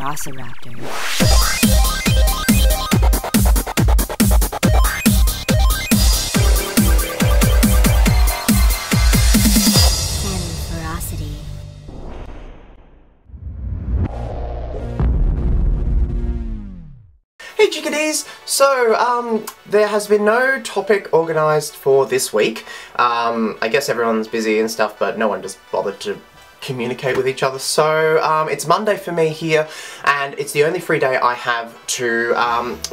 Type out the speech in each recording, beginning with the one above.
Velociraptor. Femme Ferocity. Hey chickadees! So, there has been no topic organised for this week. I guess everyone's busy and stuff, but no one just bothered to communicate with each other. So, it's Monday for me here, and it's the only free day I have to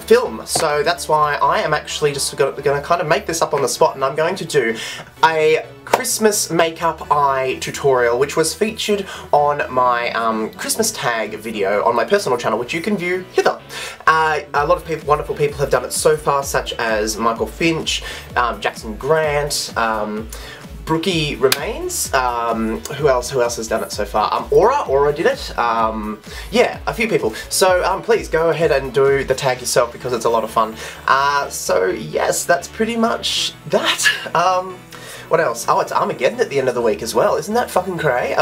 film. So that's why I am actually just going to kind of make this up on the spot, and I'm going to do a Christmas makeup eye tutorial, which was featured on my Christmas tag video on my personal channel, which you can view hither. A lot of people, wonderful people have done it so far, such as Michael Finch, Jackson Grant, Brookie Remains, who else has done it so far? Aura did it, yeah, a few people. So please go ahead and do the tag yourself because it's a lot of fun. So yes, that's pretty much that. What else? Oh, it's Armageddon at the end of the week as well, isn't that fucking cray?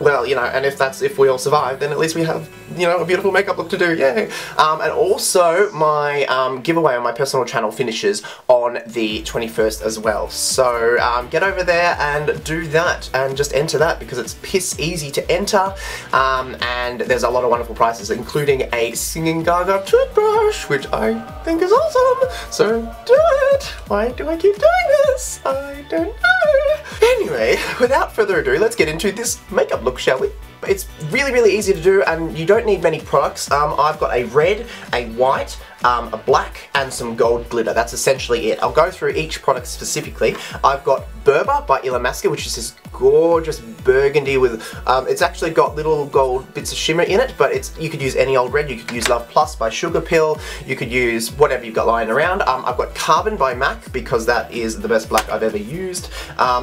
Well, you know, and if we all survive, then at least we have, you know, a beautiful makeup look to do, yay! And also, my giveaway on my personal channel finishes on the 21st as well. So, get over there and do that, and just enter that, because it's piss easy to enter, and there's a lot of wonderful prizes, including a Singing Gaga toothbrush, which I think is awesome! So, do it! Why do I keep doing this? I don't know! Anyway, without further ado, let's get into this makeup look, shall we? It's really easy to do, and you don't need many products. I've got a red, a white, a black, and some gold glitter. That's essentially it. I'll go through each product specifically. I've got Berber by M.A.C, which is this gorgeous burgundy with, it's actually got little gold bits of shimmer in it, but you could use any old red. You could use Love Plus by Sugar Pill. You could use whatever you've got lying around. I've got Carbon by M.A.C, because that is the best black I've ever used.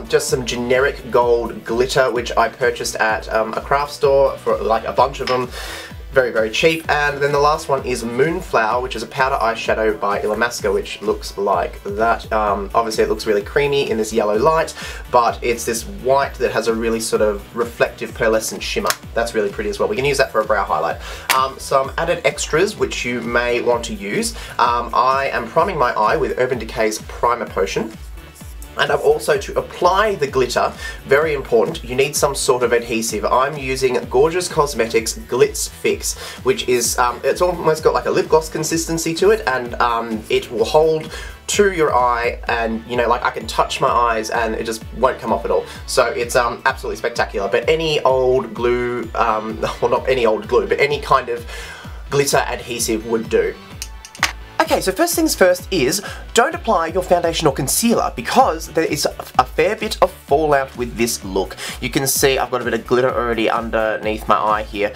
Just some generic gold glitter, which I purchased at a craft store for like a bunch of them. Very cheap. And then the last one is Moonflower, which is a powder eyeshadow by M.A.C, which looks like that. Obviously it looks really creamy in this yellow light, but it's this white that has a really sort of reflective pearlescent shimmer. That's really pretty as well. We can use that for a brow highlight. Some added extras which you may want to use. I am priming my eye with Urban Decay's Primer Potion. And I've also, to apply the glitter, very important, you need some sort of adhesive. I'm using Gorgeous Cosmetics Glitz Fix, which is, it's almost got like a lip gloss consistency to it, and it will hold to your eye, and you know, like I can touch my eyes and it just won't come off at all. So it's absolutely spectacular. But any old glue, well, not any old glue, but any kind of glitter adhesive would do. Okay, so first things first is, don't apply your foundation or concealer, because there is a fair bit of fallout with this look. You can see I've got a bit of glitter already underneath my eye here,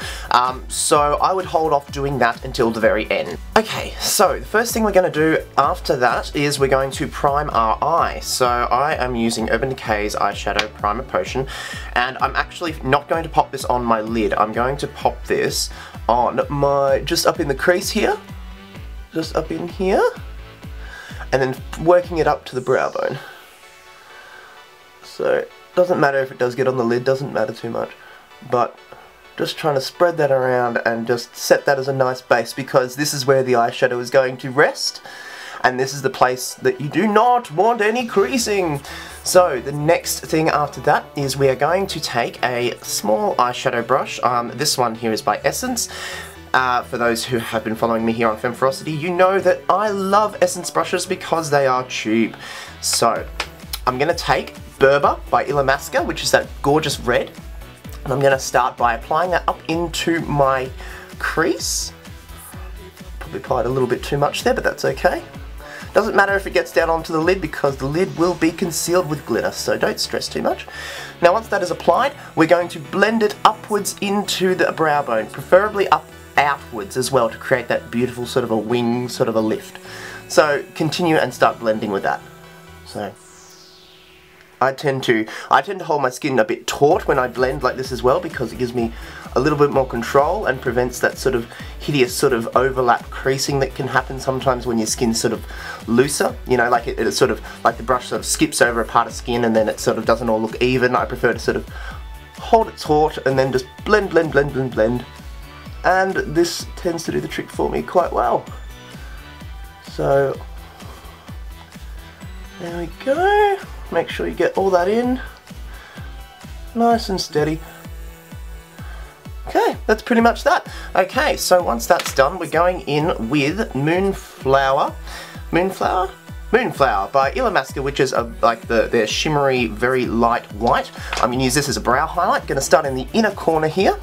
so I would hold off doing that until the very end. Okay, so the first thing we're going to do after that is we're going to prime our eye. So I am using Urban Decay's Eyeshadow Primer Potion, and I'm actually not going to pop this on my lid. I'm going to pop this on my, just up in the crease here. Just up in here, and then working it up to the brow bone. So it doesn't matter if it does get on the lid, doesn't matter too much, but just trying to spread that around and just set that as a nice base, because this is where the eyeshadow is going to rest, and this is the place that you do not want any creasing. So the next thing after that is we are going to take a small eyeshadow brush. This one here is by Essence. For those who have been following me here on Femme Ferocity, you know that I love Essence brushes because they are cheap. So, I'm going to take Berber by M.A.C, which is that gorgeous red, and I'm going to start by applying that up into my crease. Probably applied a little bit too much there, but that's okay. Doesn't matter if it gets down onto the lid, because the lid will be concealed with glitter, so don't stress too much. Now once that is applied, we're going to blend it upwards into the brow bone, preferably outwards as well, to create that beautiful sort of a wing, sort of a lift. So continue and start blending with that. So I tend to hold my skin a bit taut when I blend like this as well, because it gives me a little bit more control and prevents that sort of hideous sort of overlap creasing that can happen sometimes when your skin's sort of looser. You know, like it's sort of like the brush sort of skips over a part of skin and then it sort of doesn't all look even. I prefer to sort of hold it taut and then just blend, and this tends to do the trick for me quite well. So there we go. Make sure you get all that in nice and steady. Okay, that's pretty much that. Okay, so once that's done, we're going in with Moonflower by M.A.C, which is like their shimmery, very light white. I'm going to use this as a brow highlight. Going to start in the inner corner here.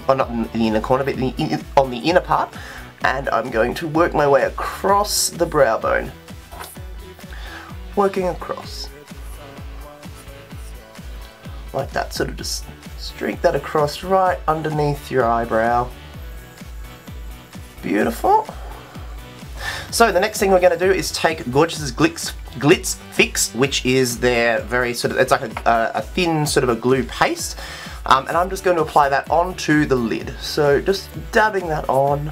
Or not in the inner corner, but on the inner part. And I'm going to work my way across the brow bone. Working across. Like that, sort of just streak that across right underneath your eyebrow. Beautiful. So the next thing we're going to do is take Gorgeous's Glitz Fix, which is their very sort of, it's like a thin sort of a glue paste. And I'm just going to apply that onto the lid. So just dabbing that on.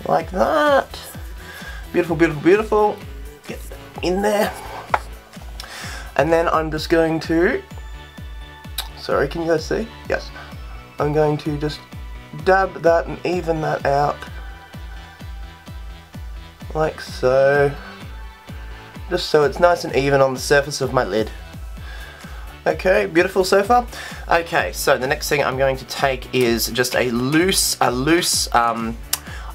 Like that. Beautiful, beautiful, beautiful. Get in there. And then I'm just going to, sorry, can you guys see? Yes. I'm going to just dab that and even that out. Like so. Just so it's nice and even on the surface of my lid. Okay, beautiful so far. Okay, so the next thing I'm going to take is just a loose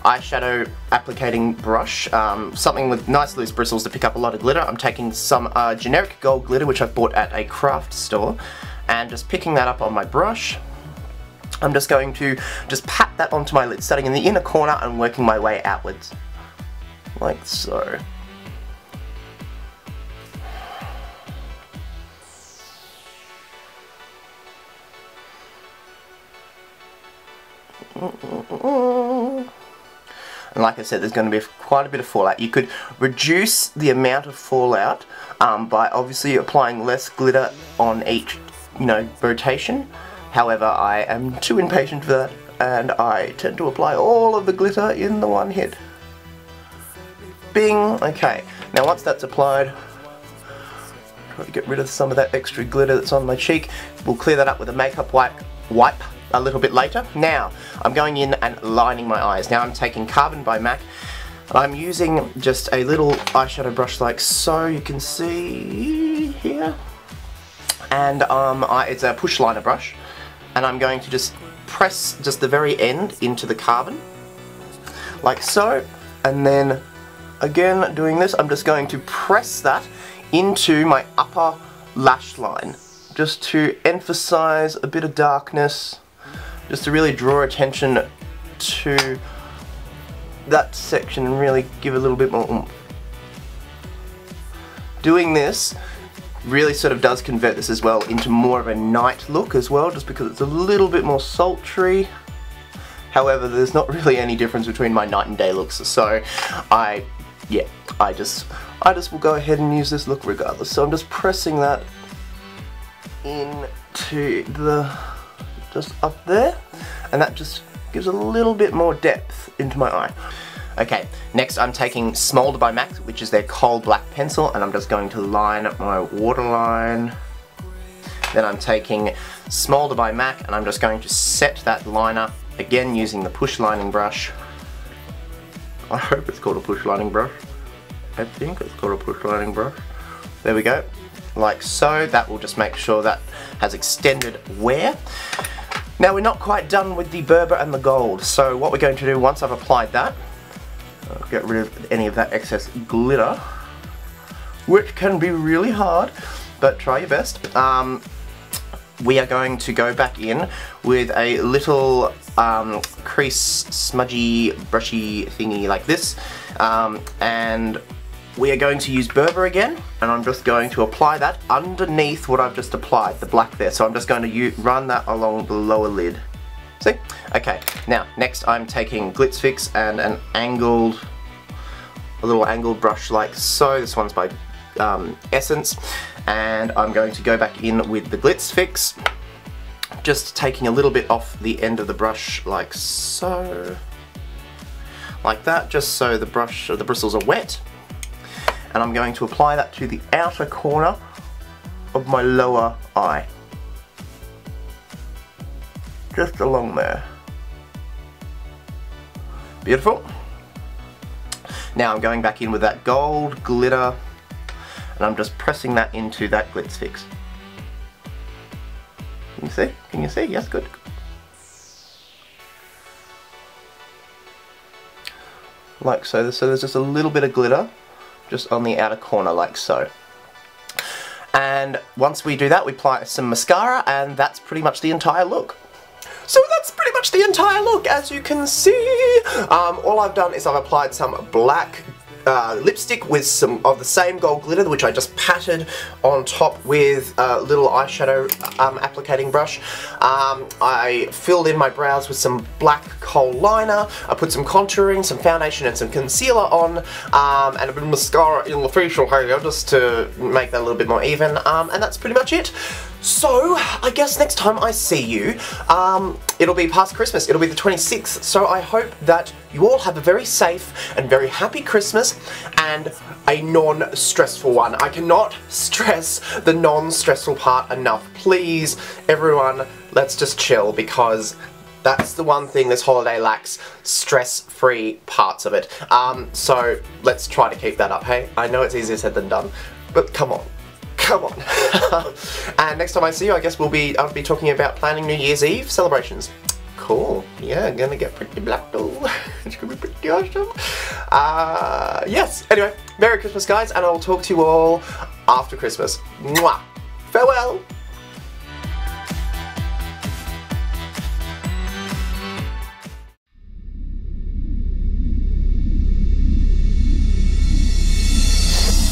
eyeshadow applicating brush, something with nice loose bristles to pick up a lot of glitter. I'm taking some generic gold glitter which I've bought at a craft store and just picking that up on my brush. I'm just going to just pat that onto my lid, starting in the inner corner and working my way outwards. Like so. And like I said, there's going to be quite a bit of fallout. You could reduce the amount of fallout by obviously applying less glitter on each, rotation. However, I am too impatient for that, and I tend to apply all of the glitter in the one hit. Bing! Okay, now once that's applied, try to get rid of some of that extra glitter that's on my cheek. We'll clear that up with a makeup wipe a little bit later. Now, I'm going in and lining my eyes. Now I'm taking Carbon by M.A.C. I'm using just a little eyeshadow brush like so, you can see here. And it's a push liner brush. And I'm going to just press just the very end into the carbon. Like so. And then, again, doing this, I'm just going to press that into my upper lash line. Just to emphasize a bit of darkness. Just to really draw attention to that section and really give a little bit more oomph. Doing this really sort of does convert this as well into more of a night look as well, just because it's a little bit more sultry. However, there's not really any difference between my night and day looks, so I just will go ahead and use this look regardless. So I'm just pressing that into the, just up there, and that just gives a little bit more depth into my eye. Okay, next I'm taking Smolder by M.A.C, which is their coal black pencil, and I'm just going to line my waterline. Then I'm taking Smolder by M.A.C, and I'm just going to set that liner, again using the push lining brush. I hope it's called a push lining brush. I think it's called a push lining brush. There we go. Like so. That will just make sure that has extended wear. Now we're not quite done with the Berber and the gold, so what we're going to do once I've applied that, I'll get rid of any of that excess glitter, which can be really hard, but try your best. We are going to go back in with a little crease smudgy brushy thingy like this, and we are going to use Berber again, and I'm just going to apply that underneath what I've just applied, the black there. So I'm just going to run that along the lower lid. See? Okay, now next I'm taking Glitz Fix and a little angled brush like so. This one's by Essence, and I'm going to go back in with the Glitz Fix, just taking a little bit off the end of the brush like so. Like that, just so the bristles are wet. And I'm going to apply that to the outer corner of my lower eye. just along there. Beautiful. Now I'm going back in with that gold glitter and I'm just pressing that into that glitz fix. Can you see? Can you see? Yes, good. Like so. So there's just a little bit of glitter just on the outer corner like so. And once we do that, we apply some mascara and that's pretty much the entire look. So that's pretty much the entire look, as you can see. All I've done is I've applied some black lipstick with some of the same gold glitter, which I just patted on top with a little eyeshadow applicating brush. I filled in my brows with some black kohl liner. I put some contouring, some foundation and some concealer on, and a bit of mascara in the facial area just to make that a little bit more even, and that's pretty much it. So, I guess next time I see you, it'll be past Christmas, it'll be the 26th, so I hope that you all have a very safe and very happy Christmas and a non-stressful one. I cannot stress the non-stressful part enough. Please, everyone, let's just chill, because that's the one thing this holiday lacks, stress-free parts of it. So, let's try to keep that up, hey? I know it's easier said than done, but come on. Come on. And next time I see you, I guess I'll be talking about planning New Year's Eve celebrations. Cool. Yeah, gonna get pretty black though. It's gonna be pretty awesome. Yes. Anyway, Merry Christmas, guys, and I'll talk to you all after Christmas. Mwah. Farewell.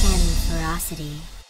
Femme Ferocity.